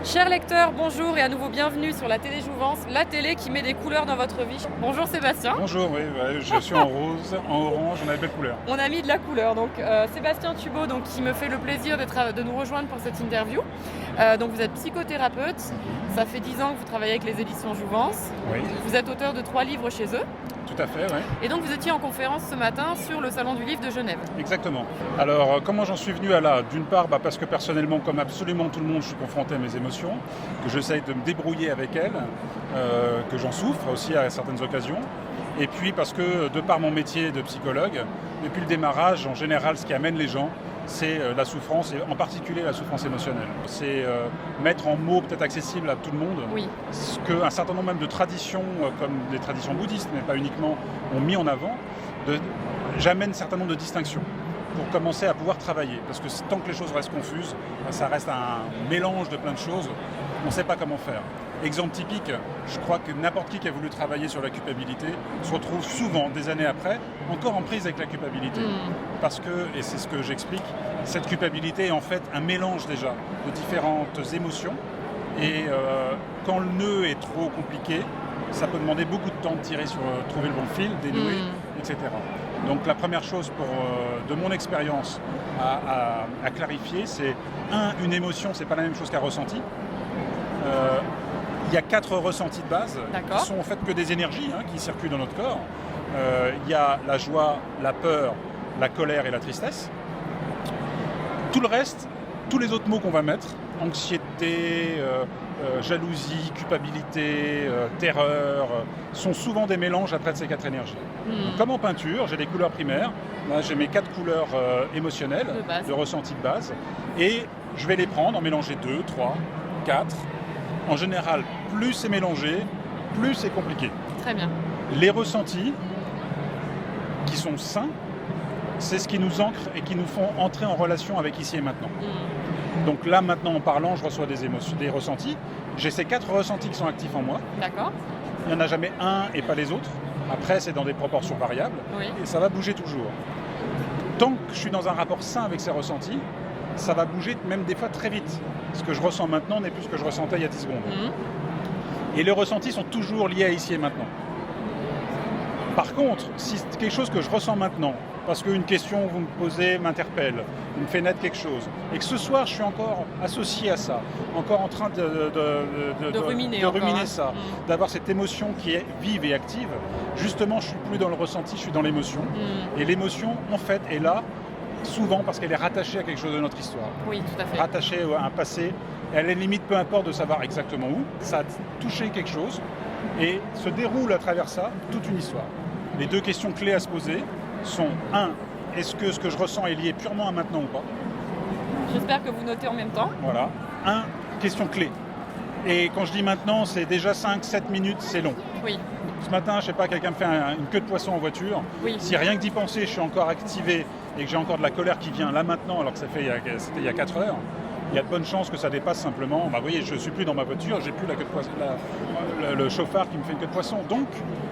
Chers lecteurs, bonjour et à nouveau bienvenue sur la télé Jouvence, la télé qui met des couleurs dans votre vie. Bonjour Sébastien. Bonjour, oui, je suis en rose, en orange, on a de belles couleurs. On a mis de la couleur. Donc Sébastien Thubaud, qui me fait le plaisir de nous rejoindre pour cette interview. Donc vous êtes psychothérapeute, ça fait 10 ans que vous travaillez avec les éditions Jouvence. Oui. Vous êtes auteur de 3 livres chez eux. Tout à fait, oui. Et donc vous étiez en conférence ce matin sur le Salon du Livre de Genève. Exactement. Alors, comment j'en suis venu à là? D'une part, parce que personnellement, comme absolument tout le monde, je suis confronté à mes émotions, que j'essaye de me débrouiller avec elles, que j'en souffre aussi à certaines occasions. Et puis parce que, de par mon métier de psychologue, depuis le démarrage, en général, ce qui amène les gens, c'est la souffrance, et en particulier la souffrance émotionnelle. C'est mettre en mots peut-être accessibles à tout le monde, Oui. ce qu'un certain nombre même de traditions, comme des traditions bouddhistes, mais pas uniquement, ont mis en avant. J'amène un certain nombre de distinctions pour commencer à pouvoir travailler. Parce que tant que les choses restent confuses, ça reste un mélange de plein de choses, on ne sait pas comment faire. Exemple typique, je crois que n'importe qui a voulu travailler sur la culpabilité se retrouve souvent, des années après, encore en prise avec la culpabilité. Parce que, et c'est ce que j'explique, cette culpabilité est en fait un mélange déjà de différentes émotions. Et quand le nœud est trop compliqué, ça peut demander beaucoup de temps de tirer sur trouver le bon fil, dénouer, etc. Donc la première chose de mon expérience à clarifier, c'est une émotion, c'est pas la même chose qu'un ressenti. Il y a 4 ressentis de base qui sont en fait que des énergies qui circulent dans notre corps. Il y a la joie, la peur, la colère et la tristesse. Tout le reste, tous les autres mots qu'on va mettre, anxiété, jalousie, culpabilité, terreur, sont souvent des mélanges après de ces 4 énergies. Donc, comme en peinture, j'ai des couleurs primaires, là j'ai mes 4 couleurs émotionnelles, de ressenti de base, et je vais les prendre, en mélanger 2, 3, 4. En général, plus c'est mélangé, plus c'est compliqué. Très bien. Les ressentis, qui sont sains, c'est ce qui nous ancre et qui nous font entrer en relation avec ici et maintenant. Donc là, maintenant, en parlant, je reçois des émotions, des ressentis. J'ai ces 4 ressentis qui sont actifs en moi. D'accord. Il n'y en a jamais un et pas les autres. Après, c'est dans des proportions variables. Oui. Et ça va bouger toujours. Tant que je suis dans un rapport sain avec ces ressentis, ça va bouger même des fois très vite. Ce que je ressens maintenant n'est plus ce que je ressentais il y a 10 secondes. Et les ressentis sont toujours liés à ici et maintenant. Par contre, si c'est quelque chose que je ressens maintenant, parce qu'une question que vous me posez m'interpelle, me fait naître quelque chose, et que ce soir je suis encore associé à ça, encore en train de ruminer ça, d'avoir cette émotion qui est vive et active, justement je suis plus dans le ressenti, je suis dans l'émotion. Et l'émotion, en fait, est là souvent parce qu'elle est rattachée à quelque chose de notre histoire. Oui, tout à fait. Rattachée à un passé. Et à la limite, peu importe de savoir exactement où, ça a touché quelque chose et se déroule à travers ça toute une histoire. Les 2 questions clés à se poser sont 1. Est-ce que ce que je ressens est lié purement à maintenant ou pas? J'espère que vous notez en même temps. Voilà. Question clé. Et quand je dis maintenant, c'est déjà 5-7 minutes, c'est long. Oui. Ce matin, je sais pas, quelqu'un me fait une queue de poisson en voiture. Oui. Si rien que d'y penser, je suis encore activé et que j'ai encore de la colère qui vient là maintenant, alors que c'était il y a 4 heures, il y a de bonnes chances que ça dépasse simplement. Vous voyez, je ne suis plus dans ma voiture, j'ai plus la queue de poisson, le chauffard qui me fait une queue de poisson. Donc,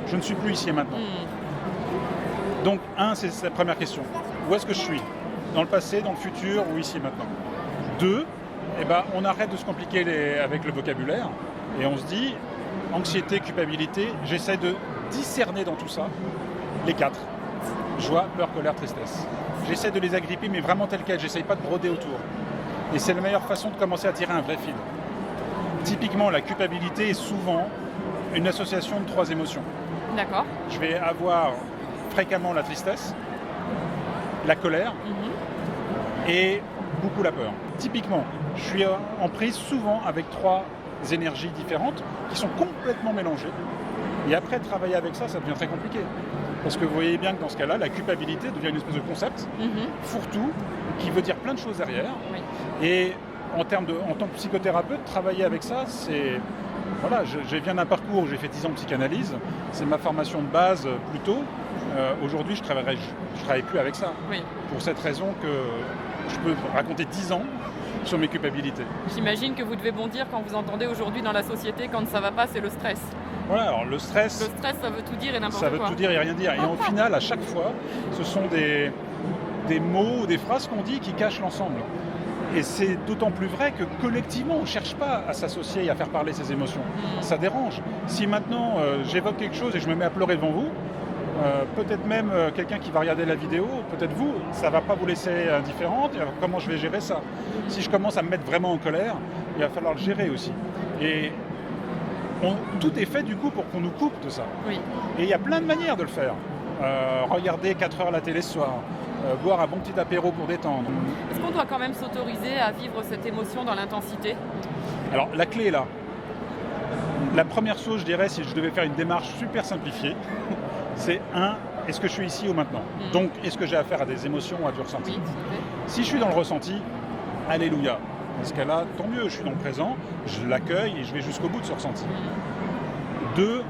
je ne suis plus ici et maintenant. Donc, c'est la première question. Où est-ce que je suis? Dans le passé, dans le futur ou ici et maintenant? 2, on arrête de se compliquer avec le vocabulaire et on se dit, anxiété, culpabilité, j'essaie de discerner dans tout ça les 4. Joie, peur, colère, tristesse. J'essaie de les agripper, mais vraiment telles quelles. J'essaie pas de broder autour. Et c'est la meilleure façon de commencer à tirer un vrai fil. Typiquement, la culpabilité est souvent une association de 3 émotions. D'accord. Je vais avoir fréquemment la tristesse, la colère et beaucoup la peur. Typiquement, je suis en prise souvent avec 3 énergies différentes qui sont complètement mélangées. Et après, travailler avec ça, ça devient très compliqué. Parce que vous voyez bien que dans ce cas-là, la culpabilité devient une espèce de concept fourre-tout qui veut dire plein de choses derrière. Oui. Et en tant que psychothérapeute, travailler avec ça, c'est... Voilà, je viens d'un parcours où j'ai fait 10 ans de psychanalyse. C'est ma formation de base plutôt. Aujourd'hui, je travaille plus avec ça. Oui. Pour cette raison que je peux raconter 10 ans sur mes culpabilités. J'imagine que vous devez bondir quand vous entendez aujourd'hui dans la société, quand ça va pas, c'est le stress. Voilà, alors le stress... Le stress, ça veut tout dire et n'importe quoi. Ça veut tout dire et rien dire. Et au final, à chaque fois, ce sont des mots ou des phrases qu'on dit qui cachent l'ensemble. Et c'est d'autant plus vrai que collectivement, on ne cherche pas à s'associer et à faire parler ses émotions. Ça dérange. Si maintenant j'évoque quelque chose et je me mets à pleurer devant vous, peut-être même quelqu'un qui va regarder la vidéo, peut-être vous, ça ne va pas vous laisser indifférente. Comment je vais gérer ça? Si je commence à me mettre vraiment en colère, il va falloir le gérer aussi. Et tout est fait du coup pour qu'on nous coupe de ça. Oui. Et il y a plein de manières de le faire. Regarder 4 heures la télé ce soir, boire un bon petit apéro pour détendre. Est-ce qu'on doit quand même s'autoriser à vivre cette émotion dans l'intensité? Alors la clé est là. La première chose, je dirais, si je devais faire une démarche super simplifiée, c'est est-ce que je suis ici ou maintenant? Donc, est-ce que j'ai affaire à des émotions ou à du ressenti? Oui, Si je suis dans le ressenti, alléluia. Dans ce cas-là, tant mieux, je suis dans le présent, je l'accueille et je vais jusqu'au bout de ce ressenti. 2,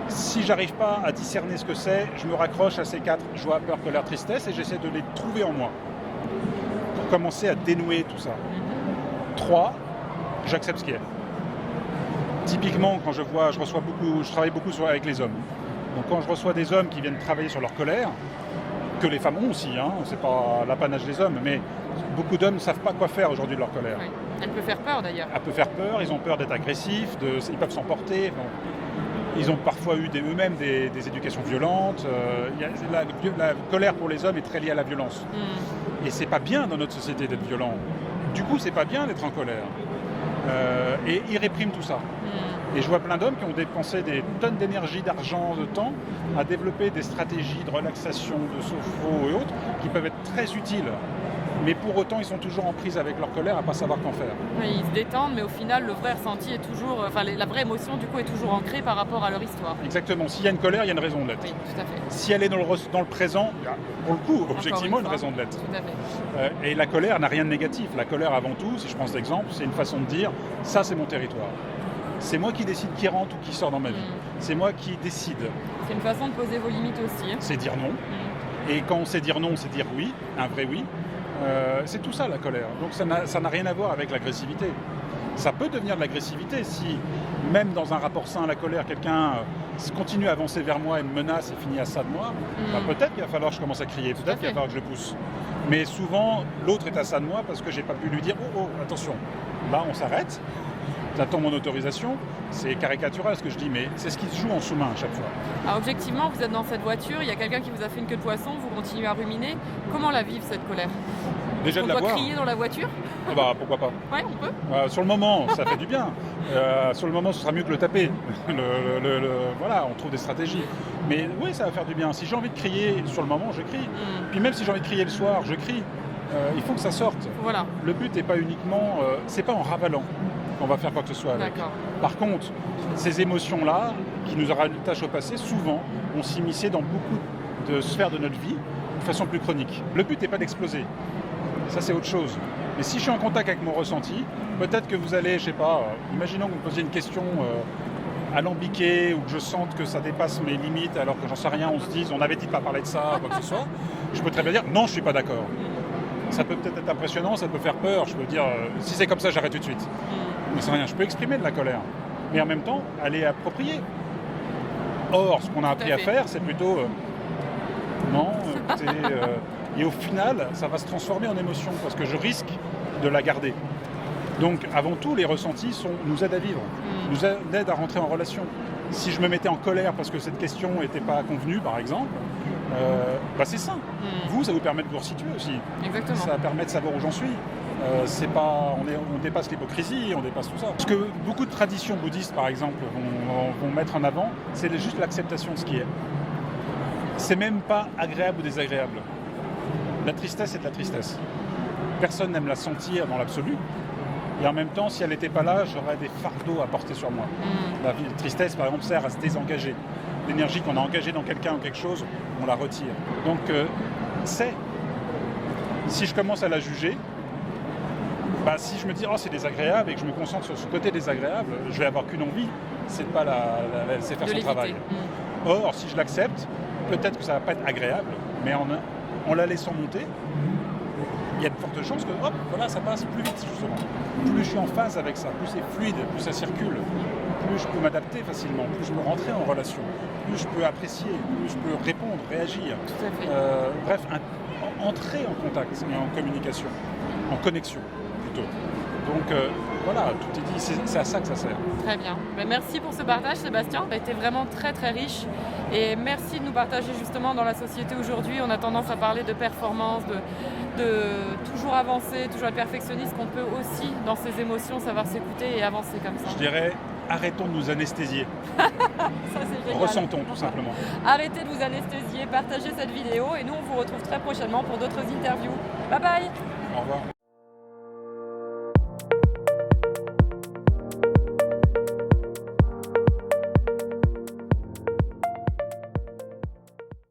si j'arrive pas à discerner ce que c'est, je me raccroche à ces 4, joie, peur, colère, tristesse, et j'essaie de les trouver en moi. Pour commencer à dénouer tout ça. 3, j'accepte ce qui est. Typiquement, quand je travaille beaucoup avec les hommes. Donc quand je reçois des hommes qui viennent travailler sur leur colère, que les femmes ont aussi, c'est pas l'apanage des hommes, mais beaucoup d'hommes ne savent pas quoi faire aujourd'hui de leur colère. oui. Elle peut faire peur d'ailleurs. Elle peut faire peur, ils ont peur d'être agressifs, ils peuvent s'emporter. Ils ont parfois eu eux-mêmes des éducations violentes. La colère pour les hommes est très liée à la violence. Et c'est pas bien dans notre société d'être violent. Du coup, c'est pas bien d'être en colère. Et ils répriment tout ça. Et je vois plein d'hommes qui ont dépensé des tonnes d'énergie, d'argent, de temps à développer des stratégies de relaxation, de sophro et autres qui peuvent être très utiles. Mais pour autant, ils sont toujours en prise avec leur colère à ne pas savoir qu'en faire. Oui, ils se détendent, mais au final, le vrai ressenti est toujours... la vraie émotion, du coup, est toujours ancrée par rapport à leur histoire. Exactement. S'il y a une colère, il y a une raison de l'être. Oui, tout à fait. Si elle est dans le présent, il y a, pour le coup, objectivement, une raison de l'être. Tout à fait. Et la colère n'a rien de négatif. La colère, avant tout, si je prends cet exemple, c'est une façon de dire « ça, c'est mon territoire ». C'est moi qui décide qui rentre ou qui sort dans ma vie. C'est moi qui décide. C'est une façon de poser vos limites aussi. C'est dire non. Et quand on sait dire non, c'est dire oui, un vrai oui. C'est tout ça la colère. Donc ça n'a rien à voir avec l'agressivité. Ça peut devenir de l'agressivité si, même dans un rapport sain à la colère, quelqu'un continue à avancer vers moi et me menace et finit à ça de moi, peut-être qu'il va falloir que je commence à crier, peut-être qu'il va falloir que je le pousse. Mais souvent, l'autre est à ça de moi parce que j'ai pas pu lui dire « Oh, attention, là on s'arrête ». J'attends mon autorisation, c'est caricatural ce que je dis, mais c'est ce qui se joue en sous-main à chaque fois. Alors objectivement, vous êtes dans cette voiture, il y a quelqu'un qui vous a fait une queue de poisson, vous continuez à ruminer. Comment la vivre cette colère? Déjà de la boire. On doit boire. crier dans la voiture? Pourquoi pas. Ouais, on peut. Sur le moment, ça fait du bien. Sur le moment, ce sera mieux que le taper. Voilà, on trouve des stratégies. Mais oui, ça va faire du bien. Si j'ai envie de crier sur le moment, je crie. Puis même si j'ai envie de crier le soir, je crie. Il faut que ça sorte. Voilà. Le but n'est pas uniquement... c'est pas en ravalant qu'on va faire quoi que ce soit avec. D'accord. Par contre, ces émotions-là, qui nous aura une tâche au passé, souvent, ont s'immiscé dans beaucoup de sphères de notre vie de façon plus chronique. Le but n'est pas d'exploser. Ça, c'est autre chose. Mais si je suis en contact avec mon ressenti, peut-être que vous allez, je sais pas, imaginons que vous me posiez une question alambiquée ou que je sente que ça dépasse mes limites alors que j'en sais rien, on se dise, on avait dit de pas parler de ça, quoi que ce soit. Je peux très bien dire, non, je suis pas d'accord. Ça peut peut-être être impressionnant, ça peut faire peur. Je peux dire, si c'est comme ça, j'arrête tout de suite. Mais c'est rien, je peux exprimer de la colère. Mais en même temps, elle est appropriée. Or, ce qu'on a appris à faire, c'est plutôt non, écoutez, et au final, ça va se transformer en émotion parce que je risque de la garder. Donc, avant tout, les ressentis nous aident à vivre, nous aident à rentrer en relation. Si je me mettais en colère parce que cette question n'était pas convenue, par exemple, c'est sain. Vous, ça vous permet de vous resituer aussi. Exactement. Ça permet de savoir où j'en suis. On dépasse l'hypocrisie, on dépasse tout ça. Ce que beaucoup de traditions bouddhistes, par exemple, vont mettre en avant, c'est juste l'acceptation de ce qui est. C'est même pas agréable ou désagréable. La tristesse est de la tristesse. Personne n'aime la sentir dans l'absolu. Et en même temps, si elle n'était pas là, j'aurais des fardeaux à porter sur moi. La tristesse, par exemple, sert à se désengager. L'énergie qu'on a engagée dans quelqu'un ou quelque chose, on la retire. Donc, si je commence à la juger, si je me dis « oh, c'est désagréable » et que je me concentre sur ce côté désagréable, je vais avoir qu'une envie, c'est de pas la laisser faire son travail. Or, si je l'accepte, peut-être que ça va pas être agréable, mais en la laissant monter, il y a de fortes chances que hop, voilà, ça passe plus vite justement. Plus je suis en phase avec ça, plus c'est fluide, plus ça circule, plus je peux m'adapter facilement, plus je peux rentrer en relation, plus je peux apprécier, plus je peux répondre, réagir. Tout à fait. Bref, entrer en contact et en communication, en connexion. plutôt. Donc voilà, tout est dit, c'est à ça que ça sert. Très bien. Merci pour ce partage, Sébastien. Ça a été vraiment très très riche. Et merci de nous partager justement dans la société aujourd'hui. On a tendance à parler de performance, de toujours avancer, toujours être perfectionniste, qu'on peut aussi, dans ses émotions, savoir s'écouter et avancer comme ça. Je dirais, arrêtons de nous anesthésier. Ça, c'est génial. Ressentons, tout simplement. Arrêtez de vous anesthésier, partagez cette vidéo et nous, on vous retrouve très prochainement pour d'autres interviews. Bye bye. Au revoir.